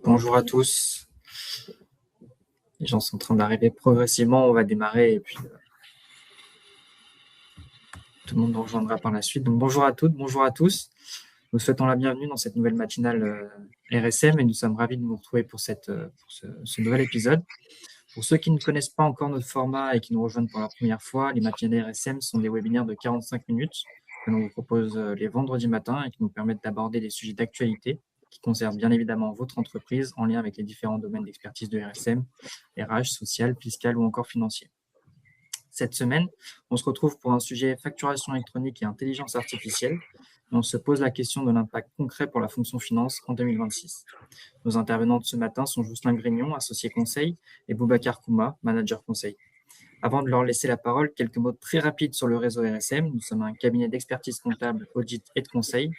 Bonjour à tous. Les gens sont en train d'arriver progressivement. On va démarrer et puis tout le monde nous rejoindra par la suite. Donc bonjour à toutes, bonjour à tous. Nous souhaitons la bienvenue dans cette nouvelle matinale RSM et nous sommes ravis de nous retrouver pour ce nouvel épisode. Pour ceux qui ne connaissent pas encore notre format et qui nous rejoignent pour la première fois, les matinales RSM sont des webinaires de 45 minutes que l'on vous propose les vendredis matins et qui nous permettent d'aborder des sujets d'actualité qui concernent bien évidemment votre entreprise en lien avec les différents domaines d'expertise de RSM, RH, social, fiscal ou encore financier. Cette semaine, on se retrouve pour un sujet facturation électronique et intelligence artificielle. Et on se pose la question de l'impact concret pour la fonction finance en 2026. Nos intervenants de ce matin sont Jocelyn Grignon, associé conseil, et Boubacar Kouma, manager conseil. Avant de leur laisser la parole, quelques mots très rapides sur le réseau RSM. Nous sommes un cabinet d'expertise comptable, audit et de conseil.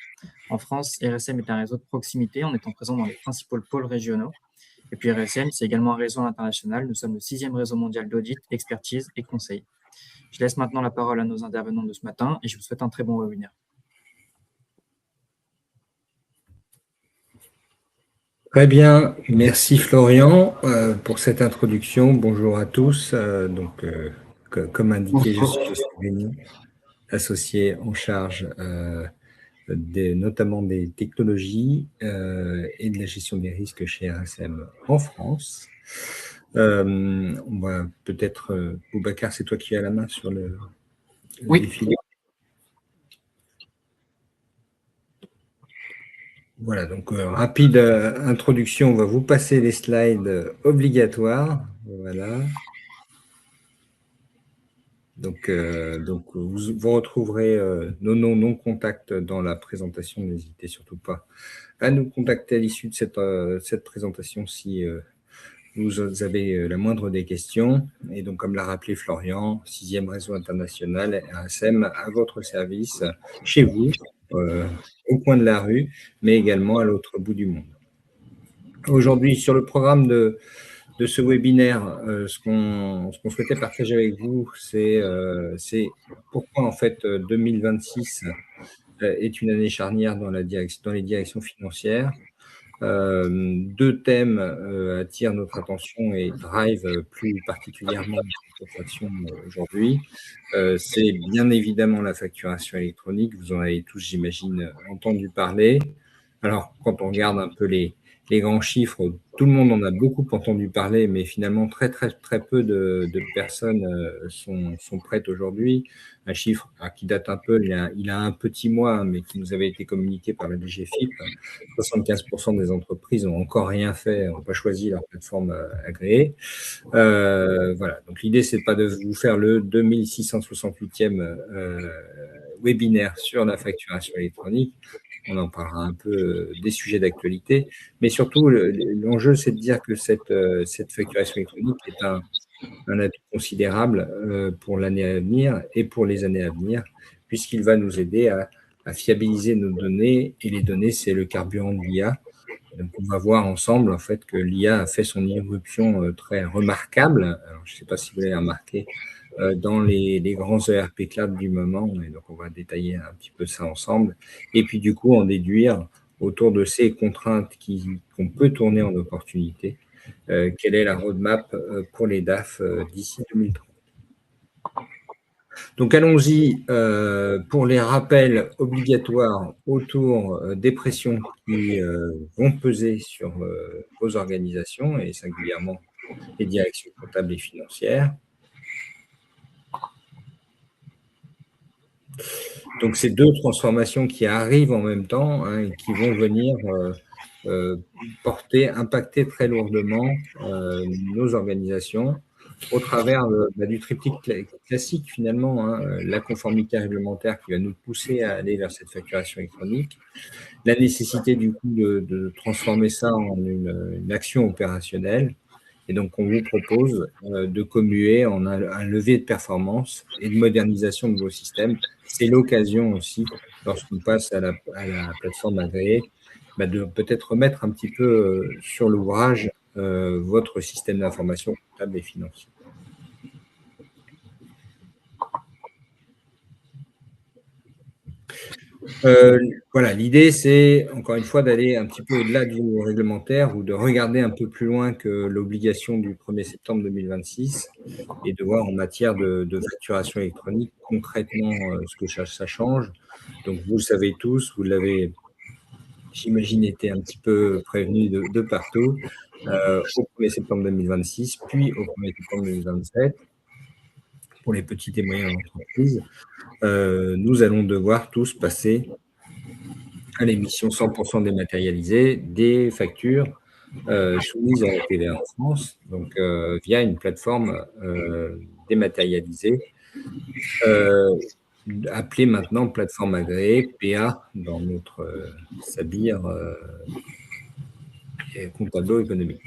En France, RSM est un réseau de proximité en étant présent dans les principaux pôles régionaux. Et puis RSM, c'est également un réseau international. Nous sommes le 6e réseau mondial d'audit, expertise et conseil. Je laisse maintenant la parole à nos intervenants de ce matin et je vous souhaite un très bon webinaire. Très bien, merci Florian pour cette introduction. Bonjour à tous. Comme indiqué, je suis Jocelyn Grignon, associé en charge notamment des technologies et de la gestion des risques chez RSM en France. On va peut-être, Boubacar, c'est toi qui as la main sur le défilé. Voilà, donc rapide introduction, on va vous passer les slides obligatoires. Voilà. Donc vous retrouverez nos noms non contacts dans la présentation. N'hésitez surtout pas à nous contacter à l'issue de cette présentation si vous avez la moindre des questions. Et donc, comme l'a rappelé Florian, 6e réseau international RSM à votre service, chez vous, au coin de la rue, mais également à l'autre bout du monde. Aujourd'hui, sur le programme de ce webinaire, ce qu'on souhaitait partager avec vous, c'est pourquoi en fait 2026 est une année charnière dans les directions financières. Deux thèmes attirent notre attention et drive plus particulièrement notre action aujourd'hui. C'est bien évidemment la facturation électronique. Vous en avez tous, j'imagine, entendu parler. Alors, quand on regarde un peu les grands chiffres, tout le monde en a beaucoup entendu parler, mais finalement, très peu de personnes sont prêtes aujourd'hui. Un chiffre qui date un peu, il a un petit mois, mais qui nous avait été communiqué par la DGFiP. 75% des entreprises n'ont encore rien fait, n'ont pas choisi leur plateforme agréée. Voilà. Donc, l'idée, c'est pas de vous faire le 2668e webinaire sur la facturation électronique. On en parlera un peu des sujets d'actualité, mais surtout l'enjeu, c'est de dire que cette facturation électronique est un atout considérable pour l'année à venir et pour les années à venir, puisqu'il va nous aider à fiabiliser nos données, et les données, c'est le carburant de l'IA. Donc, on va voir ensemble en fait que l'IA a fait son irruption très remarquable. Alors, je ne sais pas si vous l'avez remarqué dans les grands ERP cloud du moment. Et donc, on va détailler un petit peu ça ensemble. Et puis, du coup, en déduire autour de ces contraintes qu'on peut tourner en opportunité, quelle est la roadmap pour les DAF d'ici 2030. Donc, allons-y pour les rappels obligatoires autour des pressions qui vont peser sur vos organisations et singulièrement les directions comptables et financières. Donc, ces deux transformations qui arrivent en même temps et qui vont venir impacter très lourdement nos organisations au travers du triptyque classique finalement, la conformité réglementaire qui va nous pousser à aller vers cette facturation électronique, la nécessité du coup de transformer ça en une action opérationnelle. Et donc, on vous propose de commuer en un levier de performance et de modernisation de vos systèmes. C'est l'occasion aussi, lorsqu'on passe à la plateforme agréée, de peut-être remettre un petit peu sur l'ouvrage votre système d'information comptable et financier. Voilà, l'idée, c'est encore une fois d'aller un petit peu au-delà du réglementaire ou de regarder un peu plus loin que l'obligation du 1er septembre 2026 et de voir en matière de facturation électronique concrètement ce que ça change. Donc, vous le savez tous, vous l'avez, j'imagine, été un petit peu prévenu de partout, au 1er septembre 2026, puis au 1er septembre 2027, pour les petites et moyennes entreprises, nous allons devoir tous passer à l'émission 100% dématérialisée des factures soumises à la TVA en France, donc via une plateforme dématérialisée, appelée maintenant plateforme agréée, PA, dans notre sabir comptable-économique.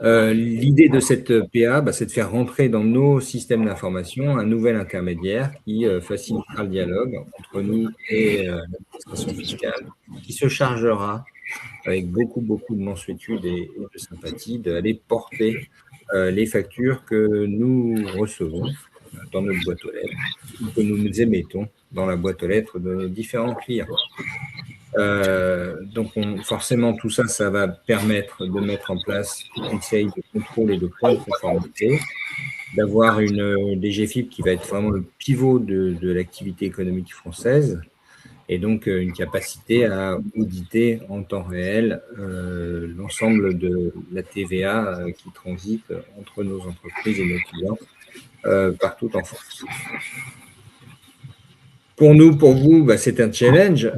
L'idée de cette PA, c'est de faire rentrer dans nos systèmes d'information un nouvel intermédiaire qui facilitera le dialogue entre nous et l'administration fiscale, qui se chargera, avec beaucoup de mansuétude et de sympathie, d'aller porter les factures que nous recevons dans notre boîte aux lettres, ou que nous émettons dans la boîte aux lettres de nos différents clients. Donc, forcément, tout ça, ça va permettre de mettre en place tout une série de contrôles et de points de conformité, d'avoir une DGFiP qui va être vraiment le pivot de l'activité économique française, et donc une capacité à auditer en temps réel l'ensemble de la TVA qui transite entre nos entreprises et nos clients partout en France. Pour nous, pour vous, c'est un challenge.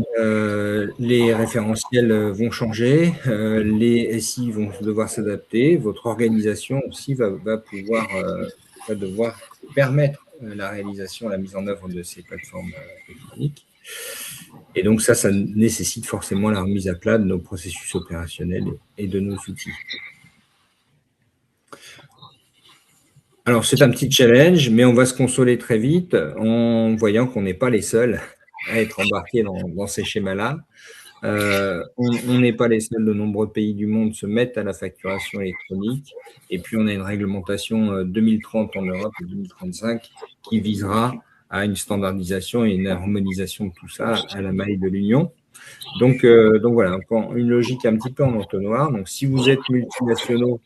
Les référentiels vont changer, les SI vont devoir s'adapter, votre organisation aussi va devoir permettre la réalisation, la mise en œuvre de ces plateformes électroniques. Et donc ça nécessite forcément la remise à plat de nos processus opérationnels et de nos outils. Alors, c'est un petit challenge, mais on va se consoler très vite en voyant qu'on n'est pas les seuls à être embarqués dans ces schémas-là. On n'est pas les seuls, de nombreux pays du monde se mettent à la facturation électronique. Et puis, on a une réglementation 2030 en Europe et 2035 qui visera à une standardisation et une harmonisation de tout ça à la maille de l'Union. Donc voilà, une logique un petit peu en entonnoir. Donc, si vous êtes multinationaux,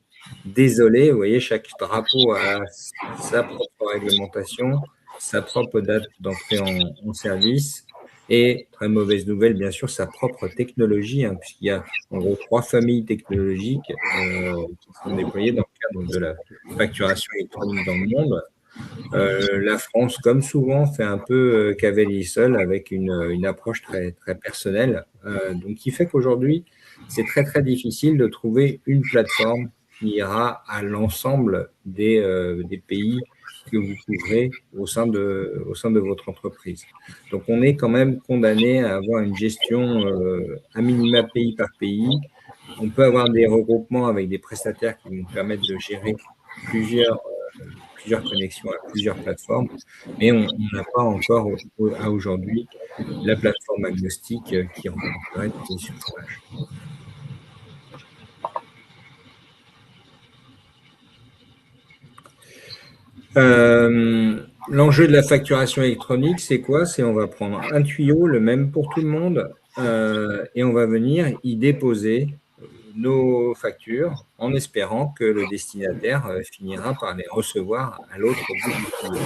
désolé, vous voyez, chaque drapeau a sa propre réglementation, sa propre date d'entrée en service et, très mauvaise nouvelle, bien sûr, sa propre technologie, puisqu'il y a en gros 3 familles technologiques qui sont déployées dans le cadre de la facturation électronique dans le monde. La France, comme souvent, fait un peu cavalier seul avec une approche très, très personnelle, donc qui fait qu'aujourd'hui, c'est très, très difficile de trouver une plateforme qui ira à l'ensemble des pays que vous couvrez au sein de votre entreprise. Donc, on est quand même condamné à avoir une gestion à minima pays par pays. On peut avoir des regroupements avec des prestataires qui vont permettre de gérer plusieurs connexions à plusieurs plateformes, mais on n'a pas encore à aujourd'hui la plateforme agnostique qui remporterait tous les suffrages. L'enjeu de la facturation électronique, c'est quoi? C'est on va prendre un tuyau, le même pour tout le monde, et on va venir y déposer nos factures en espérant que le destinataire finira par les recevoir à l'autre bout du tuyau.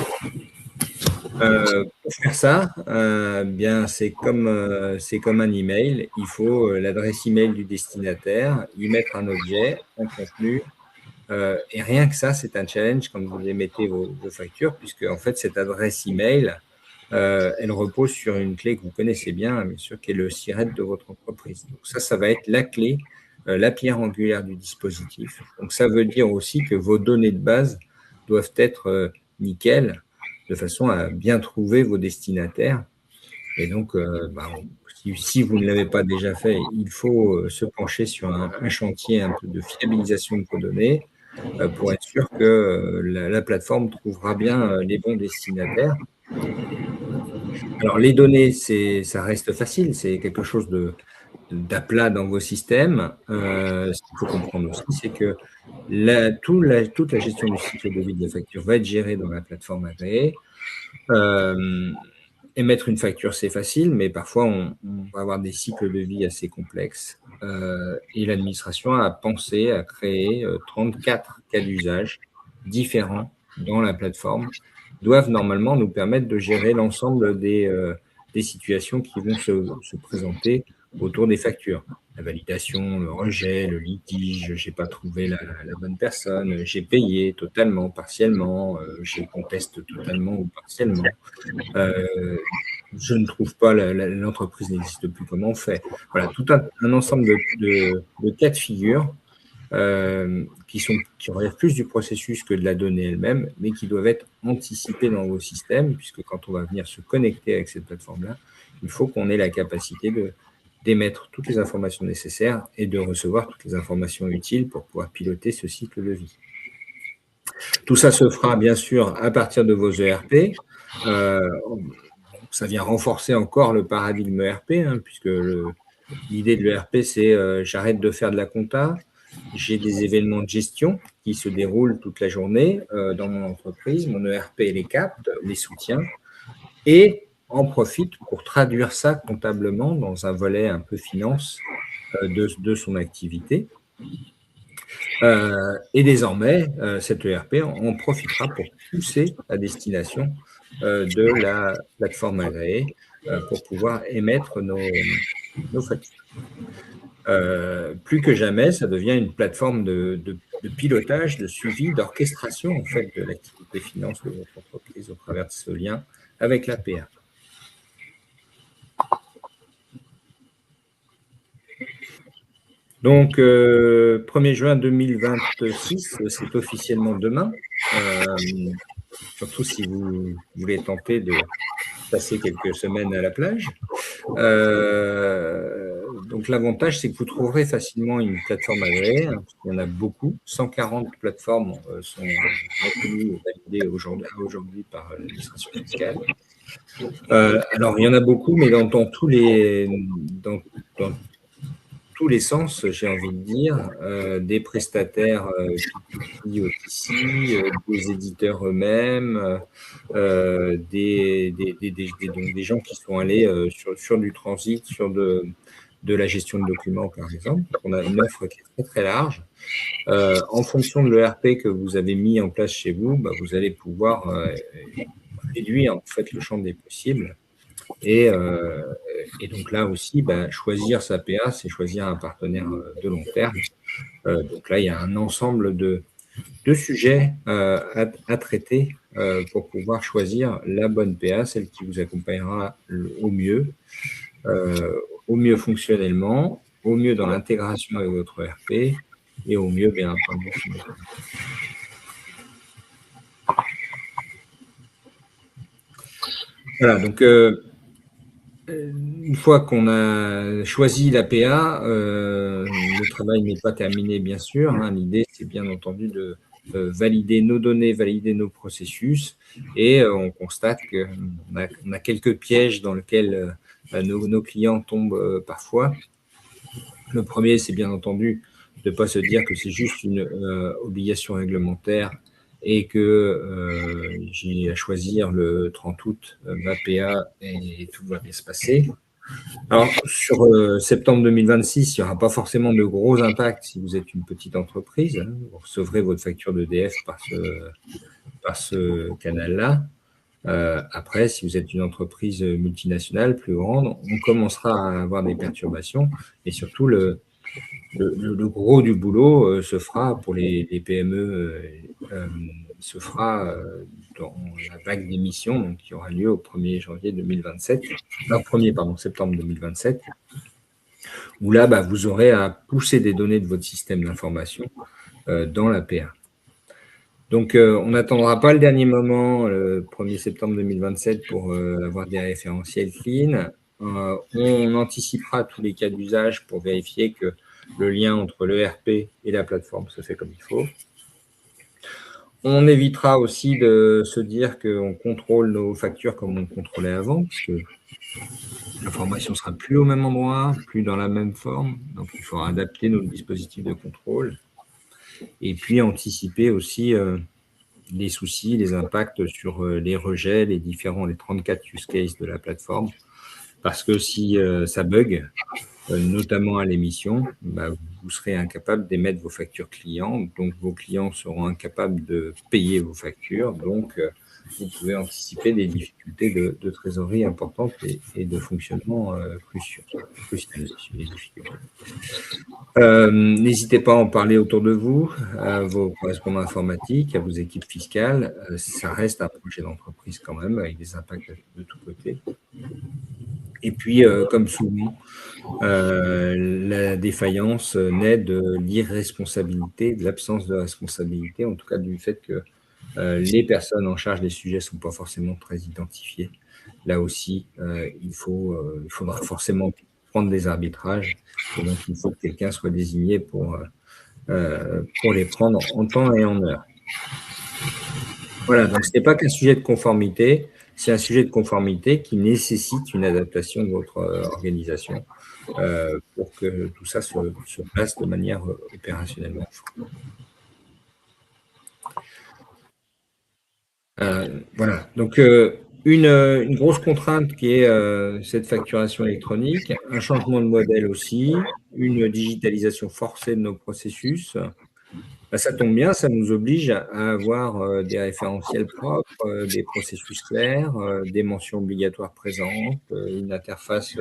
Pour faire ça, bien c'est comme un email. Il faut l'adresse email du destinataire, y mettre un objet, un contenu. Et rien que ça, c'est un challenge quand vous émettez vos factures, puisque en fait, cette adresse email, elle repose sur une clé que vous connaissez bien sûr, qui est le SIRET de votre entreprise. Donc ça va être la clé, la pierre angulaire du dispositif. Donc ça veut dire aussi que vos données de base doivent être nickel, de façon à bien trouver vos destinataires. Et donc, si vous ne l'avez pas déjà fait, il faut se pencher sur un chantier un peu de fiabilisation de vos données, pour être sûr que la plateforme trouvera bien les bons destinataires. Alors, les données, ça reste facile, c'est quelque chose d'à dans vos systèmes. Ce qu'il faut comprendre aussi, c'est que toute la gestion du cycle de vie de la facture va être gérée dans la plateforme agréée. émettre une facture, c'est facile, mais parfois, on va avoir des cycles de vie assez complexes. Et l'administration a pensé à créer 34 cas d'usage différents dans la plateforme, qui doivent normalement nous permettre de gérer l'ensemble des situations qui vont se présenter autour des factures. La validation, le rejet, le litige, j'ai pas trouvé la bonne personne, j'ai payé totalement, partiellement, je conteste totalement ou partiellement. Je ne trouve pas, l'entreprise n'existe plus, comment on fait? Voilà, tout un ensemble de cas de figure qui relèvent plus du processus que de la donnée elle-même, mais qui doivent être anticipés dans vos systèmes, puisque quand on va venir se connecter avec cette plateforme-là, il faut qu'on ait la capacité d'émettre toutes les informations nécessaires et de recevoir toutes les informations utiles pour pouvoir piloter ce cycle de vie. Tout ça se fera bien sûr à partir de vos ERP. Ça vient renforcer encore le paradigme ERP, puisque l'idée de l'ERP, c'est j'arrête de faire de la compta, j'ai des événements de gestion qui se déroulent toute la journée dans mon entreprise, mon ERP les capte, les soutient, et en profite pour traduire ça comptablement dans un volet un peu finance de son activité. Et désormais, cet ERP en profitera pour pousser à destination de la plateforme agréée pour pouvoir émettre nos factures. Plus que jamais, ça devient une plateforme de pilotage, de suivi, d'orchestration en fait, de l'activité finance de votre entreprise au travers de ce lien avec l'APA. Donc, 1er juin 2026, c'est officiellement demain. Surtout si vous voulez tenter de passer quelques semaines à la plage. Donc, l'avantage, c'est que vous trouverez facilement une plateforme agréée. Il y en a beaucoup. 140 plateformes sont reconnues et validées aujourd'hui par l'administration fiscale. Alors, il y en a beaucoup, mais dans tous les sens, j'ai envie de dire, des prestataires ici, des éditeurs eux-mêmes, des gens qui sont allés sur du transit, sur de la gestion de documents, par exemple. On a une offre qui est très, très large. En fonction de l'ERP que vous avez mis en place chez vous, vous allez pouvoir réduire en fait le champ des possibles. Et donc là aussi, choisir sa PA, c'est choisir un partenaire de long terme. Donc là, il y a un ensemble de sujets à traiter pour pouvoir choisir la bonne PA, celle qui vous accompagnera au mieux fonctionnellement, au mieux dans l'intégration avec votre ERP et au mieux, bien entendu. Voilà, donc une fois qu'on a choisi l'APA, le travail n'est pas terminé, bien sûr. L'idée, c'est bien entendu de valider nos données, valider nos processus. Et on constate qu'on a quelques pièges dans lesquels nos clients tombent parfois. Le premier, c'est bien entendu de ne pas se dire que c'est juste une obligation réglementaire et que j'ai à choisir le 30 août ma PA et tout va bien se passer. Alors, sur septembre 2026, il n'y aura pas forcément de gros impacts si vous êtes une petite entreprise. Vous recevrez votre facture d'EDF par ce canal-là. Après, si vous êtes une entreprise multinationale plus grande, on commencera à avoir des perturbations et surtout le gros du boulot se fera pour les PME, se fera dans la vague d'émissions qui aura lieu au 1er janvier 2027, septembre 2027, où là, vous aurez à pousser des données de votre système d'information dans l'APA. Donc, on n'attendra pas le dernier moment, le 1er septembre 2027, pour avoir des référentiels clean. On anticipera tous les cas d'usage pour vérifier que le lien entre l'ERP et la plateforme se fait comme il faut. On évitera aussi de se dire qu'on contrôle nos factures comme on contrôlait avant, puisque l'information ne sera plus au même endroit, plus dans la même forme. Donc, il faudra adapter nos dispositifs de contrôle. Et puis, anticiper aussi les soucis, les impacts sur les rejets, les 34 use cases de la plateforme. Parce que si ça bug, notamment à l'émission, vous serez incapable d'émettre vos factures clients. Donc, vos clients seront incapables de payer vos factures. Donc, vous pouvez anticiper des difficultés de trésorerie importantes et de fonctionnement cruciaux. N'hésitez pas à en parler autour de vous, à vos correspondants informatiques, à vos équipes fiscales. Ça reste un projet d'entreprise quand même, avec des impacts de tous côtés. Et puis, comme souvent, la défaillance naît de l'irresponsabilité, de l'absence de responsabilité, en tout cas du fait que les personnes en charge des sujets ne sont pas forcément très identifiées. Là aussi, il faudra forcément prendre des arbitrages, et donc il faut que quelqu'un soit désigné pour les prendre en temps et en heure. Voilà, donc ce n'est pas qu'un sujet de conformité, c'est un sujet de conformité qui nécessite une adaptation de votre organisation pour que tout ça se passe de manière opérationnellement. Voilà, donc une grosse contrainte qui est cette facturation électronique, un changement de modèle aussi, une digitalisation forcée de nos processus. Ça tombe bien, ça nous oblige à avoir des référentiels propres, des processus clairs, des mentions obligatoires présentes, une interface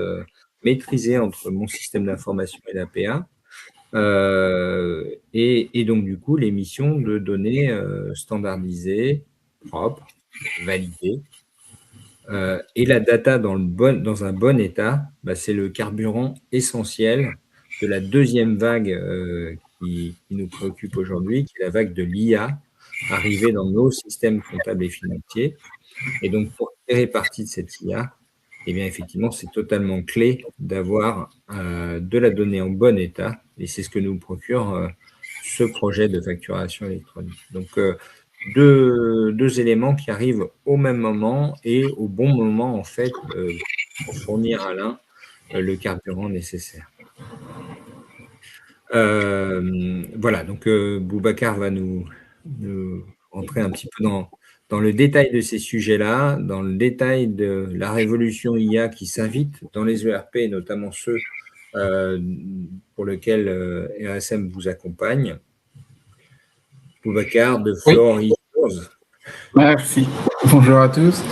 maîtrisée entre mon système d'information et l'APA, et donc du coup l'émission de données standardisées, propres, validées, et la data dans un bon état, c'est le carburant essentiel de la deuxième vague qui nous préoccupe aujourd'hui, qui est la vague de l'IA, arrivée dans nos systèmes comptables et financiers. Et donc, pour tirer parti de cette IA, eh bien, effectivement, c'est totalement clé d'avoir de la donnée en bon état, et c'est ce que nous procure ce projet de facturation électronique. Donc, deux éléments qui arrivent au même moment et au bon moment, en fait, pour fournir à l'un le carburant nécessaire. Voilà, donc Boubacar va nous entrer un petit peu dans le détail de ces sujets-là, dans le détail de la révolution IA qui s'invite dans les ERP, notamment ceux pour lesquels RSM vous accompagne. Boubacar, de floor is yours. Merci. Bonjour à tous.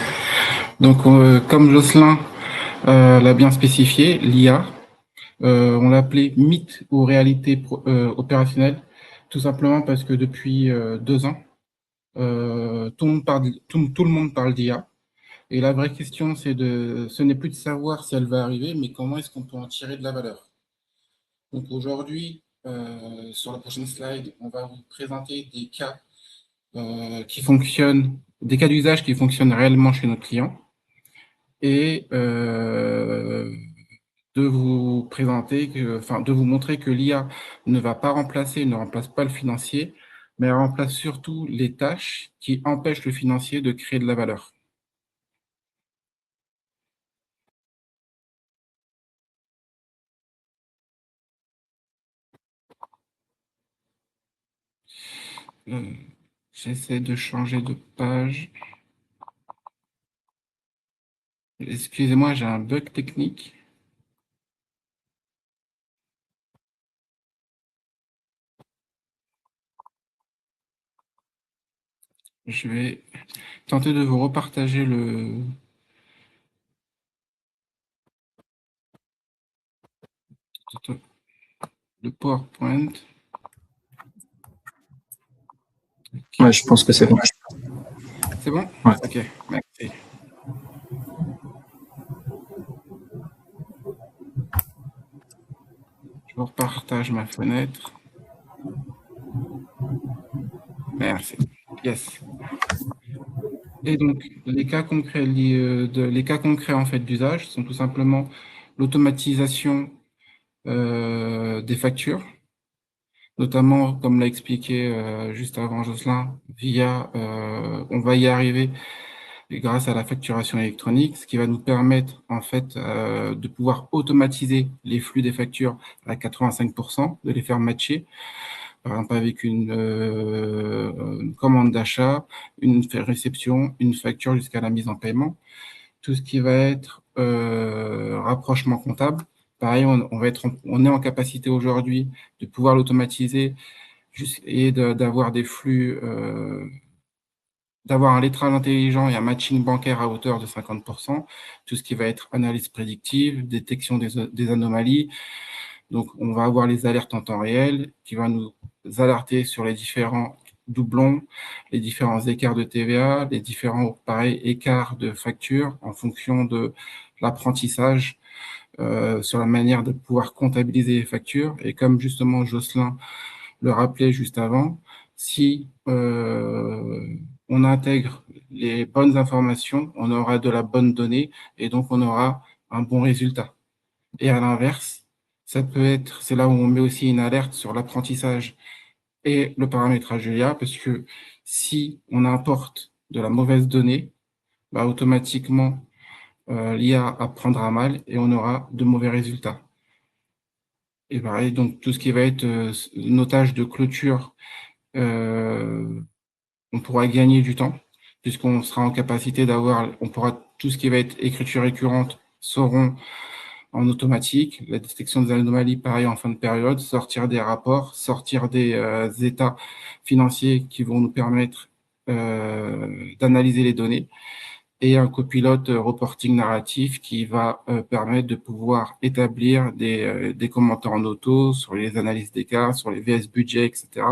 Donc, comme Jocelyn l'a bien spécifié, l'IA, on l'appelait mythe ou réalité opérationnelle, tout simplement parce que depuis 2 ans, tout le monde parle d'IA. Et la vraie question, ce n'est plus de savoir si elle va arriver, mais comment est-ce qu'on peut en tirer de la valeur. Donc aujourd'hui, sur la prochaine slide, on va vous présenter des cas qui fonctionnent, des cas d'usage qui fonctionnent réellement chez nos clients, et de vous montrer que l'IA ne remplace pas le financier, mais elle remplace surtout les tâches qui empêchent le financier de créer de la valeur. J'essaie de changer de page. Excusez-moi, j'ai un bug technique. Je vais tenter de vous repartager le PowerPoint. Ouais, je pense que c'est bon. C'est bon? Ouais. Ok, merci. Je vous repartage ma fenêtre. Merci. Yes. Et donc, les cas concrets en fait d'usage sont tout simplement l'automatisation des factures, notamment, comme l'a expliqué juste avant Jocelyn, on va y arriver grâce à la facturation électronique, ce qui va nous permettre en fait de pouvoir automatiser les flux des factures à 85%, de les faire matcher. par exemple avec une commande d'achat, une réception, une facture jusqu'à la mise en paiement. Tout ce qui va être rapprochement comptable, pareil, on est en capacité aujourd'hui de pouvoir l'automatiser et d'avoir des flux, d'avoir un lettrage intelligent et un matching bancaire à hauteur de 50%, tout ce qui va être analyse prédictive, détection des anomalies. Donc, on va avoir les alertes en temps réel qui va nous alerter sur les différents doublons, les différents écarts de TVA, les différents, pareil, écarts de facture en fonction de l'apprentissage sur la manière de pouvoir comptabiliser les factures. Et comme justement Jocelyn le rappelait juste avant, si on intègre les bonnes informations, on aura de la bonne donnée et donc on aura un bon résultat. Et à l'inverse, ça peut être, c'est là où on met aussi une alerte sur l'apprentissage et le paramétrage de l'IA, parce que si on importe de la mauvaise donnée, bah, automatiquement, l'IA apprendra mal et on aura de mauvais résultats. Et pareil, donc tout ce qui va être notage de clôture, on pourra gagner du temps, puisqu'on sera en capacité d'avoir, on pourra, tout ce qui va être écriture récurrente seront en automatique, la détection des anomalies, pareil, en fin de période, sortir des rapports, sortir des états financiers qui vont nous permettre d'analyser les données, et un copilote reporting narratif qui va permettre de pouvoir établir des commentaires en auto sur les analyses d'écart, sur les VS budget, etc.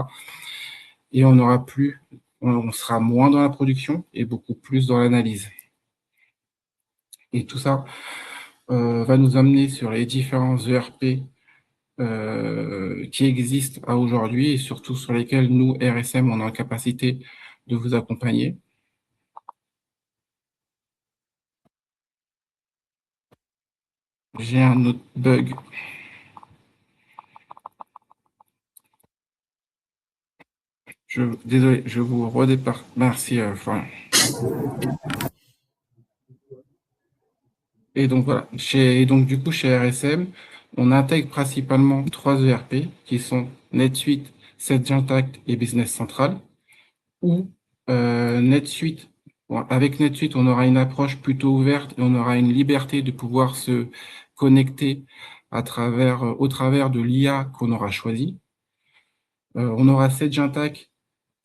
Et on sera moins dans la production et beaucoup plus dans l'analyse. Et tout ça va nous amener sur les différents ERP qui existent à aujourd'hui et surtout sur lesquels nous, RSM, on est en capacité de vous accompagner. J'ai un autre bug. Désolé, je vous redépart. Merci, Florian. Et donc voilà, du coup, chez RSM, on intègre principalement 3 ERP qui sont NetSuite, SedgeIntact et Business Central. Ou NetSuite. Bon, avec NetSuite, on aura une approche plutôt ouverte et on aura une liberté de pouvoir se connecter au travers de l'IA qu'on aura choisi. On aura SedgeIntact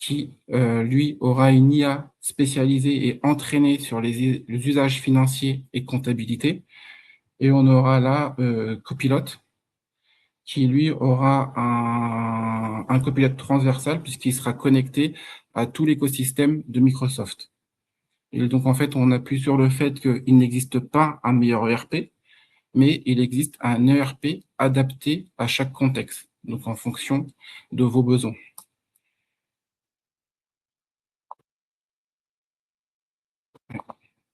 qui, lui, aura une IA spécialisée et entraînée sur les usages financiers et comptabilité. Et on aura là Copilot, qui, lui, aura un copilote transversal puisqu'il sera connecté à tout l'écosystème de Microsoft. Et donc, en fait, on appuie sur le fait qu'il n'existe pas un meilleur ERP, mais il existe un ERP adapté à chaque contexte, donc en fonction de vos besoins.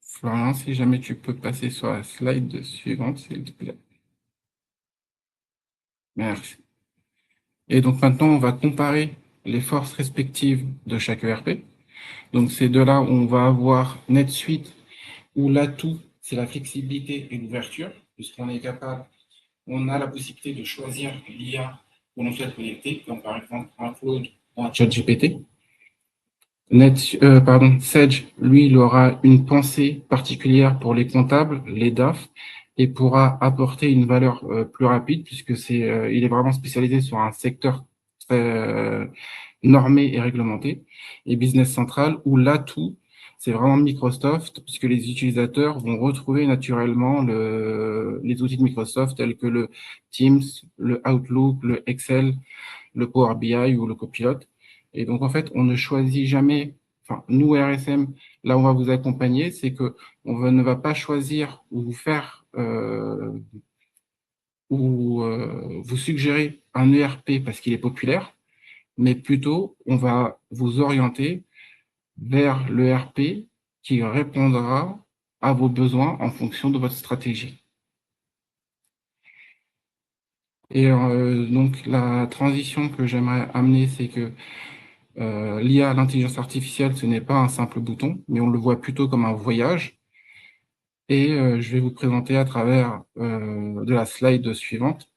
Florian, si jamais tu peux passer sur la slide suivante, s'il te plaît. Merci. Et donc maintenant, on va comparer les forces respectives de chaque ERP. Donc c'est de là où on va avoir NetSuite, où l'atout, c'est la flexibilité et l'ouverture, puisqu'on est capable, on a la possibilité de choisir l'IA que l'on souhaite connecter, comme par exemple un Claude ou un ChatGPT. Sedge, lui, il aura une pensée particulière pour les comptables, les DAF, et pourra apporter une valeur plus rapide, puisque il est vraiment spécialisé sur un secteur très normé et réglementé. Et Business Central, où l'atout, c'est vraiment Microsoft, puisque les utilisateurs vont retrouver naturellement les outils de Microsoft tels que le Teams, le Outlook, le Excel, le Power BI ou le Copilot. Et donc, en fait, on ne choisit jamais, enfin, nous, RSM, là, on va vous accompagner, c'est que ne va pas choisir ou vous faire vous suggérer un ERP parce qu'il est populaire, mais plutôt, on va vous orienter vers l'ERP qui répondra à vos besoins en fonction de votre stratégie. Et donc, la transition que j'aimerais amener, c'est que l'IA, l'intelligence artificielle, ce n'est pas un simple bouton, mais on le voit plutôt comme un voyage. Et je vais vous présenter à travers de la slide suivante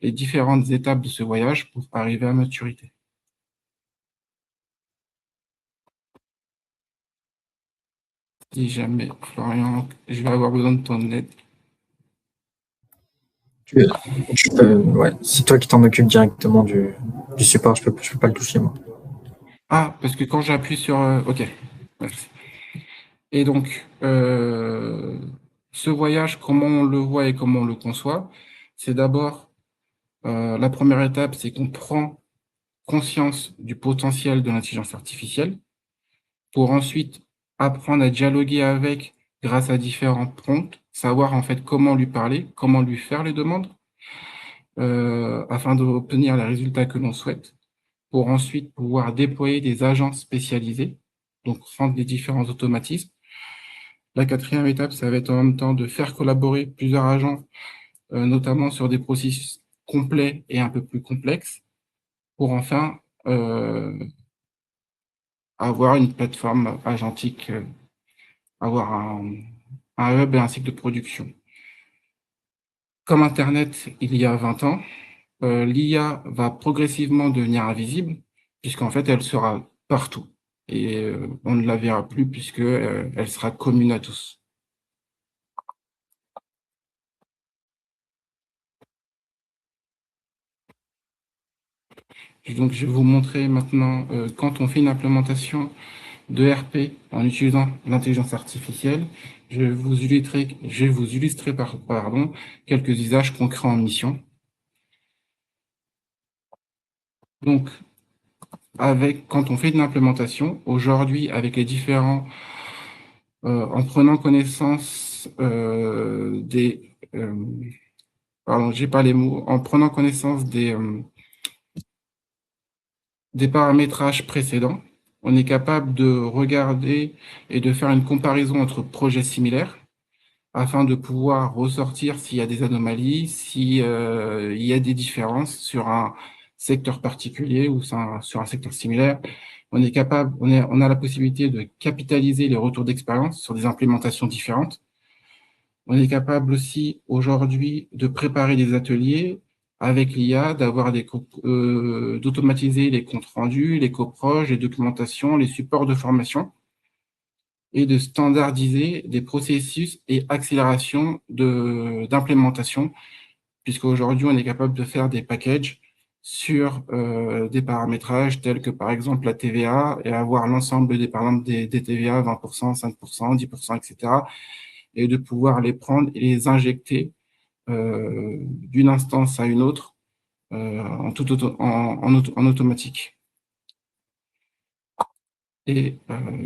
les différentes étapes de ce voyage pour arriver à maturité. Si jamais, Florian, je vais avoir besoin de ton aide. Ouais, c'est toi qui t'en occupes directement du support, je peux pas le toucher, moi. Ah, parce que quand j'appuie sur... ok, merci. Et donc, ce voyage, comment on le voit et comment on le conçoit, c'est d'abord, la première étape, c'est qu'on prend conscience du potentiel de l'intelligence artificielle pour ensuite apprendre à dialoguer avec grâce à différents prompts, savoir en fait comment lui parler, comment lui faire les demandes, afin d'obtenir les résultats que l'on souhaite, pour ensuite pouvoir déployer des agents spécialisés, donc rendre les différents automatismes. La quatrième étape, ça va être en même temps de faire collaborer plusieurs agents, notamment sur des processus complets et un peu plus complexes, pour enfin avoir une plateforme agentique, avoir un hub et un cycle de production. Comme Internet, il y a 20 ans, l'IA va progressivement devenir invisible, puisqu'en fait, elle sera partout. Et on ne la verra plus puisque elle sera commune à tous. Et donc, je vais vous montrer maintenant quand on fait une implémentation de RP en utilisant l'intelligence artificielle. Je vais vous illustrer quelques usages concrets en mission. Donc, quand on fait une implémentation, aujourd'hui, avec les différents, en prenant connaissance j'ai pas les mots, en prenant connaissance des paramétrages précédents, on est capable de regarder et de faire une comparaison entre projets similaires afin de pouvoir ressortir s'il y a des anomalies, si il y a des différences sur un secteur particulier ou sur un secteur similaire. On a la possibilité de capitaliser les retours d'expérience sur des implémentations différentes. On est capable aussi aujourd'hui de préparer des ateliers avec l'IA, d'automatiser les comptes rendus, les coproges, les documentations, les supports de formation et de standardiser des processus et accélération d'implémentation, puisqu'aujourd'hui, on est capable de faire des packages sur des paramétrages tels que, par exemple, la TVA et avoir l'ensemble par exemple, des TVA, 20%, 5%, 10%, etc., et de pouvoir les prendre et les injecter d'une instance à une autre en automatique. Et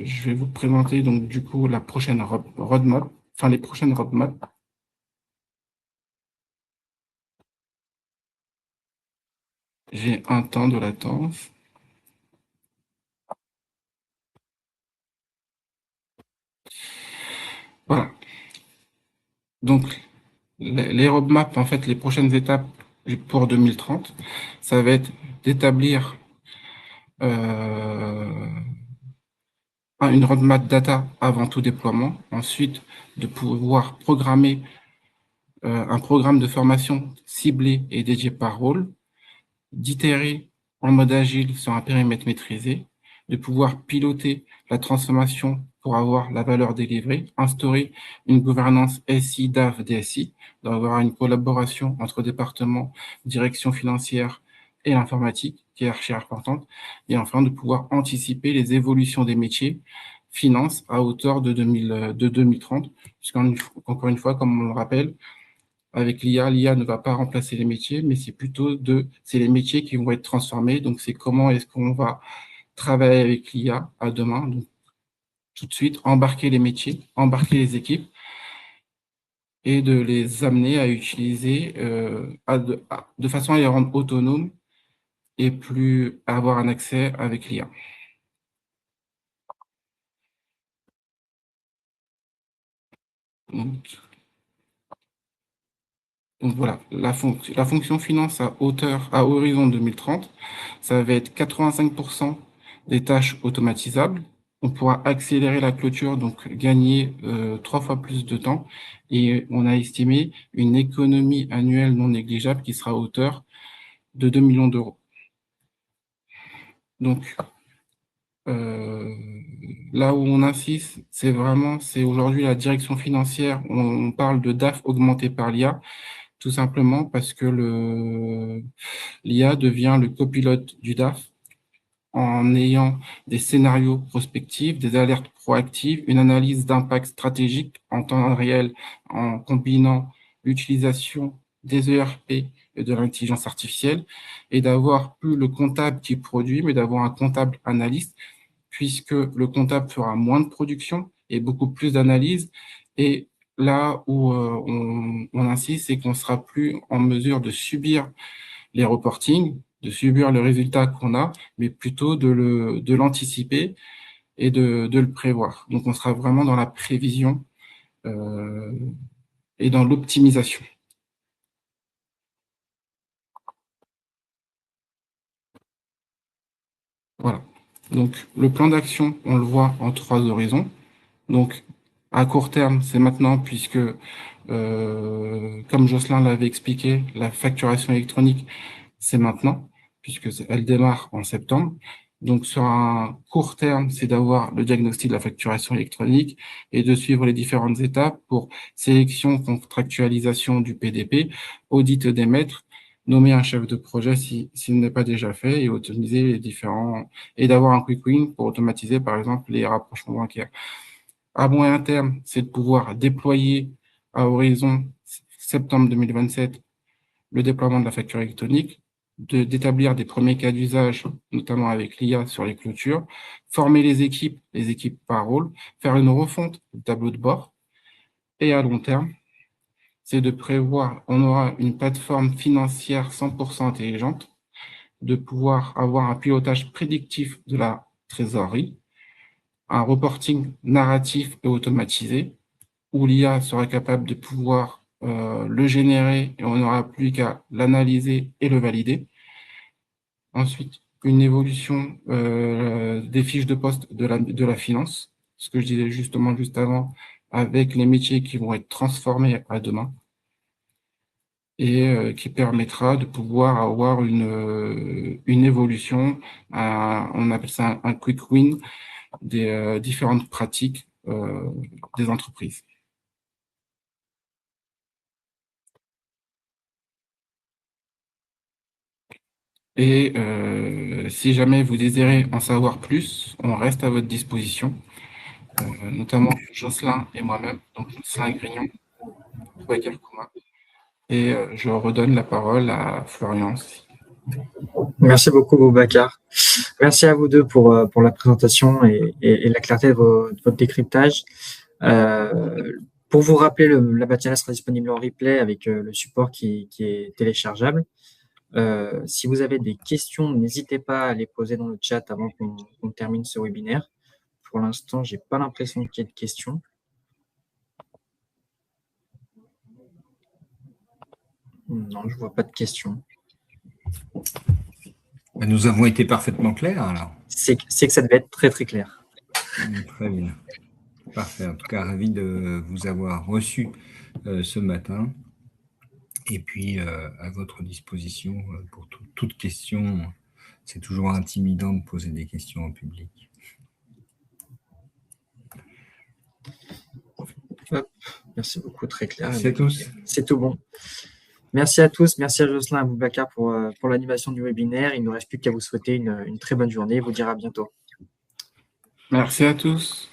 je vais vous présenter donc du coup la prochaine roadmap, enfin les prochaines roadmaps. J'ai un temps de latence. Voilà. Donc les roadmaps, en fait, les prochaines étapes pour 2030, ça va être d'établir une roadmap data avant tout déploiement, ensuite de pouvoir programmer un programme de formation ciblé et dédié par rôle, d'itérer en mode agile sur un périmètre maîtrisé, de pouvoir piloter la transformation pour avoir la valeur délivrée, instaurer une gouvernance SI, DAF, DSI, d'avoir une collaboration entre départements, direction financière et l'informatique, qui est archi importante, et enfin de pouvoir anticiper les évolutions des métiers finance à hauteur de 2030, puisqu'encore une fois, comme on le rappelle, avec l'IA ne va pas remplacer les métiers, mais c'est les métiers qui vont être transformés. Donc, c'est comment est-ce qu'on va travailler avec l'IA à demain. Donc, tout de suite, embarquer les métiers, embarquer les équipes et de les amener à utiliser de façon à les rendre autonomes et plus avoir un accès avec l'IA. Donc voilà, la fonction finance à horizon 2030, ça va être 85% des tâches automatisables. On pourra accélérer la clôture, donc gagner 3 fois plus de temps. Et on a estimé une économie annuelle non négligeable qui sera à hauteur de 2 millions d'euros. Donc, là où on insiste, c'est aujourd'hui la direction financière. On parle de DAF augmenté par l'IA, tout simplement parce que l'IA devient le copilote du DAF en ayant des scénarios prospectifs, des alertes proactives, une analyse d'impact stratégique en temps réel en combinant l'utilisation des ERP et de l'intelligence artificielle, et d'avoir plus le comptable qui produit, mais d'avoir un comptable analyste, puisque le comptable fera moins de production et beaucoup plus d'analyse. Et là où on insiste, c'est qu'on sera plus en mesure de subir les reportings, de subir le résultat qu'on a, mais plutôt de l'anticiper et de le prévoir. Donc, on sera vraiment dans la prévision et dans l'optimisation. Voilà. Donc, le plan d'action, on le voit en 3 horizons. Donc, à court terme, c'est maintenant, puisque, comme Jocelyn l'avait expliqué, la facturation électronique, c'est maintenant, puisque elle démarre en septembre. Donc, sur un court terme, c'est d'avoir le diagnostic de la facturation électronique et de suivre les différentes étapes pour sélection, contractualisation du PDP, audit des maîtres, nommer un chef de projet s'il n'est pas déjà fait et automatiser les différents, et d'avoir un quick win pour automatiser, par exemple, les rapprochements bancaires. À moyen terme, c'est de pouvoir déployer à horizon septembre 2027 le déploiement de la facture électronique, d'établir des premiers cas d'usage, notamment avec l'IA sur les clôtures, former les équipes par rôle, faire une refonte du tableau de bord. Et à long terme, c'est de prévoir, on aura une plateforme financière 100% intelligente, de pouvoir avoir un pilotage prédictif de la trésorerie, un reporting narratif et automatisé, où l'IA sera capable de pouvoir le générer et on n'aura plus qu'à l'analyser et le valider. Ensuite, une évolution des fiches de poste de la finance, ce que je disais justement juste avant, avec les métiers qui vont être transformés à demain et qui permettra de pouvoir avoir une évolution, on appelle ça un quick win des différentes pratiques des entreprises. Et si jamais vous désirez en savoir plus, on reste à votre disposition, notamment Jocelyn et moi-même, donc Jocelyn Grignon, Boubacar Kouma. Et je redonne la parole à Florian. Merci beaucoup, Boubacar. Merci à vous deux pour la présentation et la clarté de votre décryptage. Pour vous rappeler, la matinale sera disponible en replay avec le support qui est téléchargeable. Si vous avez des questions, n'hésitez pas à les poser dans le chat avant qu'on termine ce webinaire. Pour l'instant, j'ai pas l'impression qu'il y ait de questions. Non, je vois pas de questions. Nous avons été parfaitement clairs, alors. C'est que ça devait être très, très clair. Très bien. Parfait. En tout cas, ravi de vous avoir reçu ce matin. Et puis, à votre disposition pour toute question. C'est toujours intimidant de poser des questions en public. Hop, merci beaucoup, très clair. Merci à tous. C'est tout bon. Merci à tous. Merci à Jocelyn et à Boubacar pour l'animation du webinaire. Il ne nous reste plus qu'à vous souhaiter une très bonne journée et vous dire à bientôt. Merci à tous.